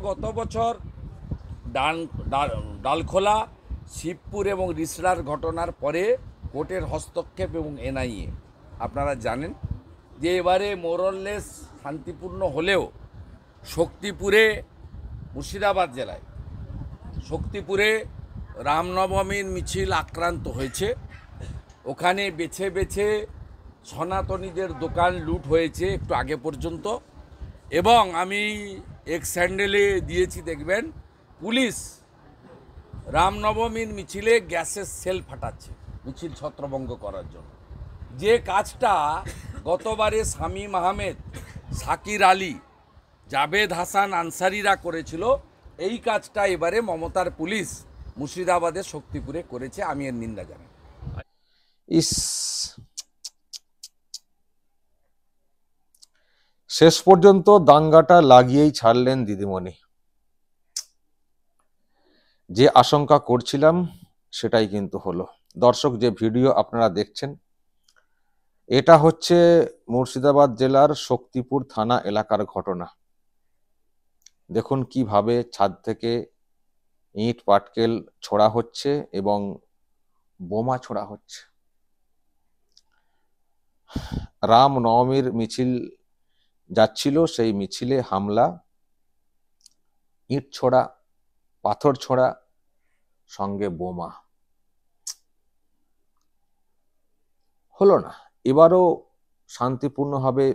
গত বছর ডালখোলা, শিবপুর এবং রিসড়ার ঘটনার পরে কোর্টের হস্তক্ষেপ এবং এনআইএ আপনারা জানেন যে এবারে মোরললেস শান্তিপূর্ণ হলেও শক্তিপুরে, মুর্শিদাবাদ জেলায় শক্তিপুরে রামনবমীর মিছিল আক্রান্ত হয়েছে। ওখানে বেছে বেছে সনাতনীদের দোকান লুট হয়েছে একটু আগে পর্যন্ত, এবং আমি এক্স হ্যান্ডেলে দিয়েছি, দেখবেন পুলিশ রামনবমীর মিছিলে গ্যাসের সেল ফাটাচ্ছে মিছিল ছত্রভঙ্গ করার জন্য। যে কাজটা গতবারে শামীম আহমেদ, শাকির আলী, জাভেদ হাসান আনসারিরা করেছিল, এই কাজটা এবারে মমতার পুলিশ মুর্শিদাবাদের শক্তিপুরে করেছে। আমি এর নিন্দা জানাই। শেষ পর্যন্ত দাঙ্গাটা লাগিয়েই ছাড়লেন দিদিমণি। যে আশঙ্কা করছিলাম সেটাই কিন্তু হলো। দর্শক, যে ভিডিও আপনারা দেখছেন এটা হচ্ছে মুর্শিদাবাদ জেলার শক্তিপুর থানা এলাকার ঘটনা। দেখুন কিভাবে ছাদ থেকে ইট পাটকেল ছোড়া হচ্ছে এবং বোমা ছোড়া হচ্ছে। রাম নবমীর মিছিল যাচ্ছিল, সেই মিছিলে হামলা, ইট ছোড়া, পাথর ছোড়া, সঙ্গে বোমা। হলো না, এবারও শান্তিপূর্ণভাবে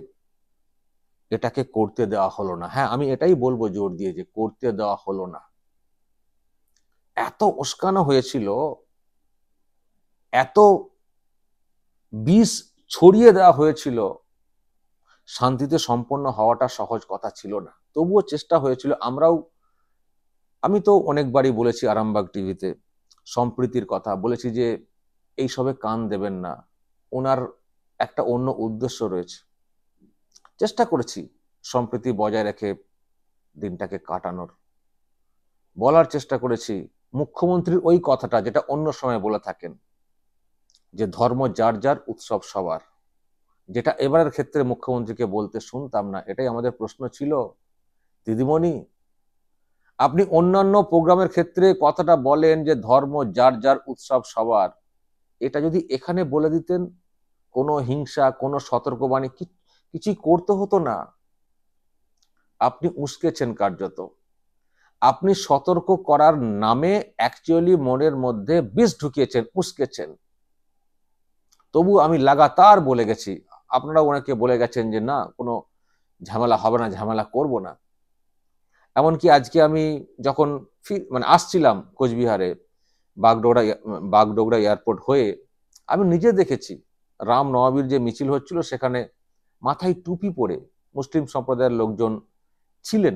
এটাকে করতে দেওয়া হলো না। হ্যাঁ, আমি এটাই বলবো জোর দিয়ে যে করতে দেওয়া হলো না। এত উস্কানো হয়েছিল, এত বিষ ছড়িয়ে দেওয়া হয়েছিল, শান্তিতে সম্পন্ন হওয়াটা সহজ কথা ছিল না। তবুও চেষ্টা হয়েছিল। আমি তো অনেকবারই বলেছি আরামবাগ টিভিতে সম্প্রীতির কথা বলেছি যে এইসবে কান দেবেন না, ওনার একটা অন্য উদ্দেশ্য রয়েছে। চেষ্টা করেছি সম্প্রীতি বজায় রেখে দিনটাকে কাটানোর, বলার চেষ্টা করেছি মুখ্যমন্ত্রীর ওই কথাটা যেটা অন্য সময় বলে থাকেন যে ধর্ম যার যার, উৎসব সবার, যেটা এবারের ক্ষেত্রে মুখ্যমন্ত্রীকে বলতে শুনতাম না। এটাই আমাদের প্রশ্ন ছিল, দিদিমণি আপনি অন্যান্য প্রোগ্রামের ক্ষেত্রে কথাটা বলেন যে ধর্ম যার যার, উৎসব সবার, এটা যদি এখানে বলে দিতেন, কোনো হিংসা, কোনো সতর্কবাণী কিছুই করতে হতো না। আপনি উস্কেছেন কার্যত। আপনি সতর্ক করার নামে অ্যাকচুয়ালি মনের মধ্যে বিষ ঢুকিয়েছেন, উস্কেছেন। তবু আমি লাগাতার বলে গেছি, আপনারা অনেকে বলে গেছেন যে না কোনো ঝামেলা হবে না, ঝামেলা করব না। এমনকি আজকে আমি যখন আসছিলাম কোচবিহারে বাগডোগরা এয়ারপোর্ট হয়ে, আমি নিজে দেখেছি রাম নবমীর যে মিছিল হচ্ছিল সেখানে মাথায় টুপি পরে মুসলিম সম্প্রদায়ের লোকজন ছিলেন।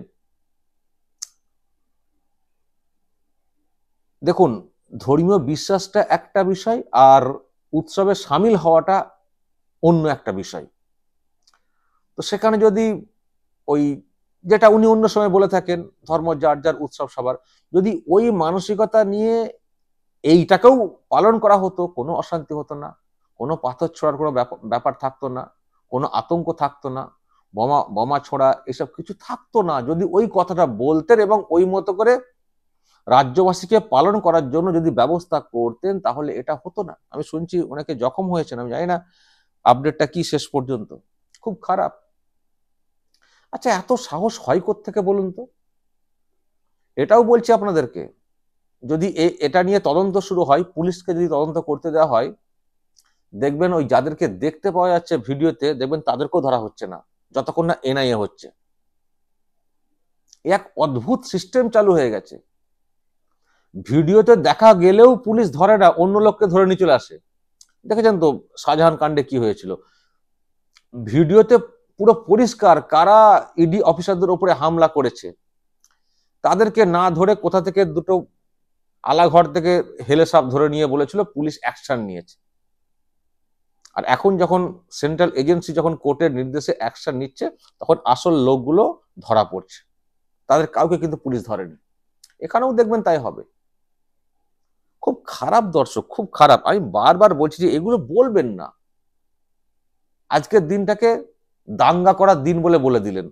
দেখুন, ধর্মীয় বিশ্বাসটা একটা বিষয় আর উৎসবে সামিল হওয়াটা অন্য একটা বিষয়। তো সেখানে যদি ওই যেটা উনি অন্য সময় বলে থাকেন ধর্ম যার যার, উৎসব সবার, যদি ওই মানসিকতা নিয়ে এইটাকেও পালন করা হতো, কোনো অশান্তি হতো না, কোনো পাথর ছোড়ার কোনো ব্যাপার থাকতো না, কোনো আতঙ্ক থাকতো না, বোমা ছোড়া এসব কিছু থাকতো না। যদি ওই কথাটা বলতেন এবং ওই মতো করে রাজ্যবাসীকে পালন করার জন্য যদি ব্যবস্থা করতেন, তাহলে এটা হতো না। আমি শুনছি অনেকে জখম হয়েছেন, আমি জানি না আপডেটটা কি শেষ পর্যন্ত। খুব খারাপ। আচ্ছা, এত সাহস হয় কোত্থেকে বলুন তো? এটাও বলছি আপনাদেরকে, যদি এটা নিয়ে তদন্ত শুরু হয়, পুলিশকে যদি তদন্ত করতে দেওয়া হয়, দেখবেন ওই যাদেরকে দেখতে পাওয়া যাচ্ছে ভিডিওতে, দেখবেন তাদেরকেও ধরা হচ্ছে না যতক্ষণ না এনআইএ হচ্ছে। এক অদ্ভুত সিস্টেম চালু হয়ে গেছে। ভিডিওতে দেখা গেলেও পুলিশ ধরে না, অন্য লোককে ধরে নিয়ে চলে আসে। দেখেছেন তো শাহজাহান কাণ্ডে কি হয়েছিল? ভিডিওতে পুরো পরিষ্কার কারা ইডি অফিসারদের উপরে হামলা করেছে। তাদেরকে না ধরে কোথা থেকে দুটো আলাঘর থেকে হেলে সাপ ধরে নিয়ে বলেছিল, পুলিশ অ্যাকশন নিয়েছে। আর এখন যখন সেন্ট্রাল এজেন্সি যখন কোর্টের নির্দেশে অ্যাকশন নিচ্ছে, তখন আসল লোকগুলো ধরা পড়ছে। তাদের কাউকে কিন্তু পুলিশ ধরেনি। এখানেও দেখবেন তাই হবে। খুব খারাপ দর্শক, খুব খারাপ। আমি বারবার বলছি যে এগুলো বলবেন না। আজকের দিনটাকে দাঙ্গা করার দিন বলে দিলেন,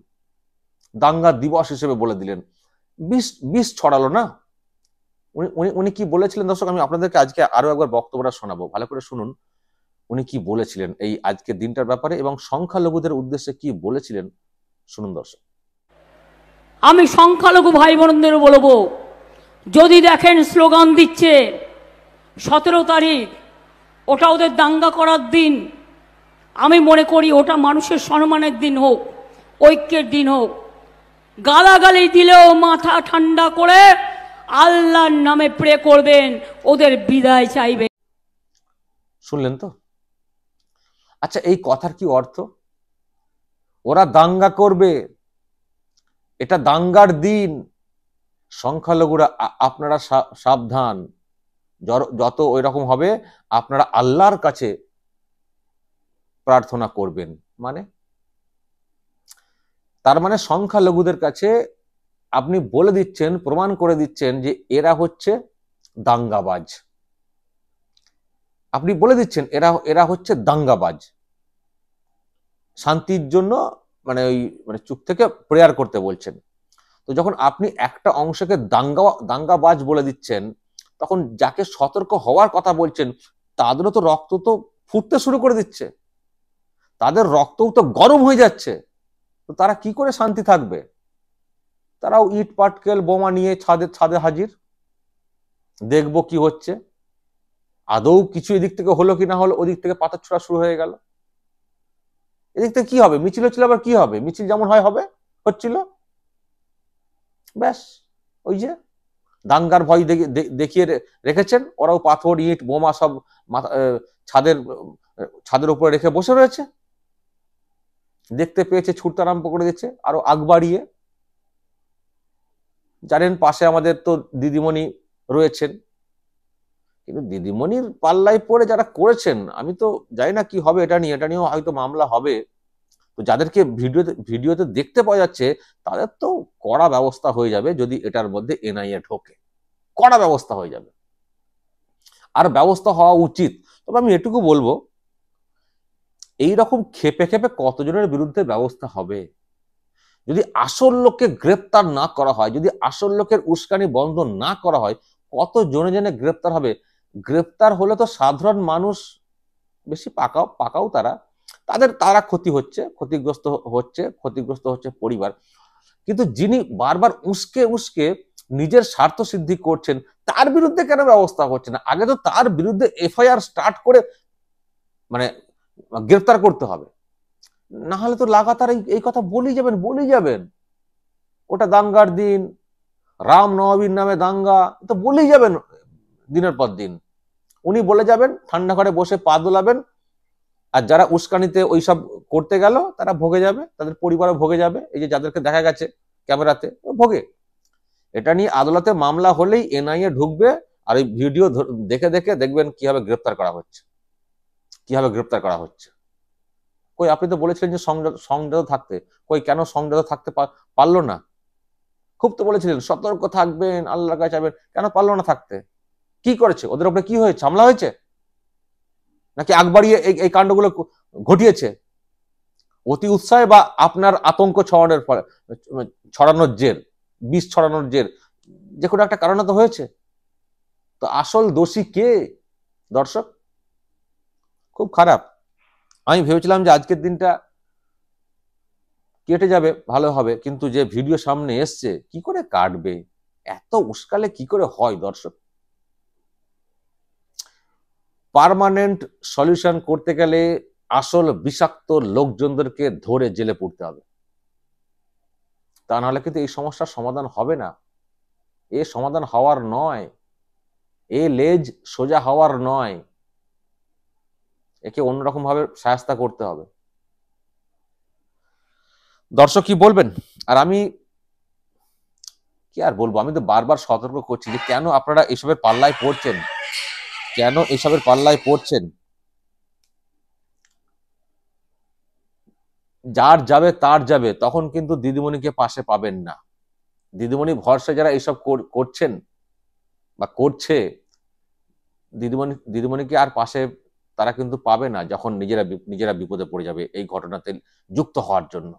দাঙ্গা দিবস হিসেবে বলে দিলেন। বিষ বিষ ছড়ালো না। উনি উনি উনি কি বলেছিলেন দর্শক, আমি আপনাদেরকে আজকে আরো একবার বক্তব্যটা শোনাবো, ভালো করে শুনুন উনি কি বলেছিলেন এই আজকের দিনটার ব্যাপারে এবং সংখ্যালঘুদের উদ্দেশ্যে কি বলেছিলেন, শুনুন দর্শক। আমি সংখ্যালঘু ভাই বোনদের বলবো, যদি দেখেন স্লোগান দিচ্ছে 17 তারিখ ওটা ওদের দাঙ্গা করার দিন, আমি মনে করি ওটা মানুষের সম্মানের দিন হোক, ঐক্যের দিন হোক। গালাগালি দিলেও মাথা ঠান্ডা করে আল্লাহর নামে প্রে করবেন, ওদের বিদায় চাইবেন। শুনলেন তো? আচ্ছা, এই কথার কি অর্থ? ওরা দাঙ্গা করবে, এটা দাঙ্গার দিন, সংখ্যালঘুরা আপনারা সাবধান, যত ওই রকম হবে আপনারা আল্লাহর কাছে প্রার্থনা করবেন। মানে তার মানে সংখ্যালঘুদের কাছে আপনি বলে দিচ্ছেন, প্রমাণ করে দিচ্ছেন যে এরা হচ্ছে দাঙ্গাবাজ। আপনি বলে দিচ্ছেন এরা হচ্ছে দাঙ্গাবাজ। শান্তির জন্য মানে চুপ থেকে প্রেয়ার করতে বলছেন। তো যখন আপনি একটা অংশকে দাঙ্গাবাজ বলে দিচ্ছেন, তখন যাকে সতর্ক হওয়ার কথা বলছেন তাদেরও তো রক্ত তো ফুটতে শুরু করে দিচ্ছে, তাদের রক্তও তো গরম হয়ে যাচ্ছে। তো তারা কি করে শান্তি থাকবে? তারাও ইট পাটকেল বোমা নিয়ে ছাদে হাজির, দেখবো কি হচ্ছে, আদৌ কিছু এদিক থেকে হলো কি না হলো, ওদিক থেকে পাথর ছোড়া শুরু হয়ে গেল। এদিক থেকে কি হবে? মিছিল হচ্ছিল, আবার কি হবে? মিছিল যেমন হয় হবে, হচ্ছিল, ব্যাস। ওই যে দাঙ্গার ভয় দেখিয়ে রেখেছেন, ওরাও পাথর ইট বোমা সব ছাদের উপরে রেখে বসে রয়েছে, দেখতে পেয়েছে, ছুটতে আরম্ভ করে দিচ্ছে আরো আগ বাড়িয়ে। জানেন পাশে আমাদের তো দিদিমণি রয়েছেন, কিন্তু দিদিমণির পাল্লায় পড়ে যারা করেছেন, আমি তো জানি না কি হবে এটা নিয়েও হয়তো মামলা হবে। তো যাদেরকে ভিডিওতে দেখতে পাওয়া যাচ্ছে তাদের তো কড়া ব্যবস্থা হয়ে যাবে, যদি এটার মধ্যে এনআইএ ঢোকে, কড়া ব্যবস্থা হয়ে যাবে, আর ব্যবস্থা হওয়া উচিত। তবে আমি এটুকু বলবো, এইরকম খেপে খেপে কতজনের বিরুদ্ধে ব্যবস্থা হবে? যদি আসল লোককে গ্রেপ্তার না করা হয়, যদি আসল লোকের উস্কানি বন্ধ না করা হয়, কত জনে জনে গ্রেপ্তার হবে? গ্রেপ্তার হলে তো সাধারণ মানুষ বেশি পাকাও তারা ক্ষতিগ্রস্ত হচ্ছে পরিবার। কিন্তু যিনি বারবার উস্কে নিজের স্বার্থ সিদ্ধি করছেন, তার বিরুদ্ধে কেন ব্যবস্থা হচ্ছে না? আগে তো তার বিরুদ্ধে এফআইআর স্টার্ট করে মানে গ্রেপ্তার করতে হবে, না হলে তো লাগাতার এই কথা বলেই যাবেন। ওটা দাঙ্গার দিন, রাম নবমীর নামে দাঙ্গা, তো বলেই যাবেন দিনের পর দিন। উনি বলে যাবেন, ঠান্ডা ঘরে বসে পা দোলাবেন, আর যারা উস্কানিতে ওইসব করতে গেল তারা ভোগে যাবে, তাদের পরিবারও ভোগে যাবে। এই যে যাদেরকে দেখা গেছে ক্যামেরাতে ভোগে। এটা নিয়ে আদালতে মামলা হলেই এনআইএ ঢুকবে, আর এই ভিডিও দেখে দেখবেন কিভাবে গ্রেপ্তার করা হচ্ছে। কই আপনি তো বলেছিলেন যে সংযত থাকতে, কই কেন সংযত থাকতে পারলো না? খুব তো বলেছিলেন সতর্ক থাকবেন, আল্লাহর কাছে যাবেন, কেন পারলো না থাকতে? কি করেছে? ওদের উপরে কি হয়েছে? হামলা হয়েছে নাকি আগ বাড়িয়ে এই কাণ্ডগুলো ঘটিয়েছে? অতি উৎসাহে বা আপনার আতঙ্ক ছড়ানোর জের, বিষ ছড়ানোর জের, যে কোনো একটা কারণে তো হয়েছে। তো আসল দোষী কে দর্শক? খুব খারাপ। আমি ভেবেছিলাম যে আজকের দিনটা কেটে যাবে, ভালো হবে, কিন্তু যে ভিডিও সামনে এসছে, কি করে কাটবে? এত উস্কালে কি করে হয় দর্শক? পার্মানেন্ট সলিউশন করতে গেলে আসল বিষাক্ত লোকজনদেরকে ধরে জেলে পুরতে হবে, তা নাহলে কিন্তু এই সমস্যার সমাধান হবে না। এ সমাধান হওয়ার নয়, এ লেজ সোজা হওয়ার নয়, একে অন্যরকম ভাবে শায়েস্তা করতে হবে। দর্শক কি বলবেন? আর আমি কি আর বলবো, আমি তো বারবার সতর্ক করছি যে কেন আপনারা এসবের পাল্লায় পড়ছেন। যার যাবে তার যাবে, তখন কিন্তু দিদিমণিকে পাশে পাবেন না। দিদিমণি ভরসা যারা এইসব করছেন বা করছে, দিদিমণিকে আর পাশে তারা কিন্তু পাবে না, যখন নিজেরা বিপদে পড়ে যাবে এই ঘটনাতে যুক্ত হওয়ার জন্য।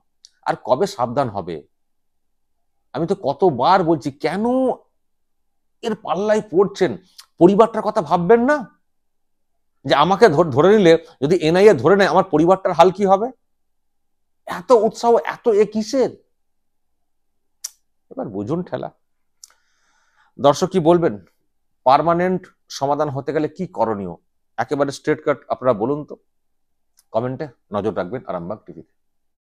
আর কবে সাবধান হবে? আমি তো কতবার বলছি, কেন এর পাল্লায় পড়ছেন? পরিবারটার কথা ভাববেন না? যে আমাকে ধরে নিলে, যদি এনআইএ ধরে নেয়, আমার পরিবারটার হাল কি হবে? এত উৎসাহ, এত কিসের? এবার বুঝুন ঠেলা। দর্শক কি বলবেন? পার্মানেন্ট সমাধান হতে গেলে কি করণীয়? একেবারে স্ট্রেট কাট আপনারা বলুন তো, কমেন্টে নজর রাখবেন আরামবাগ টিভিতে।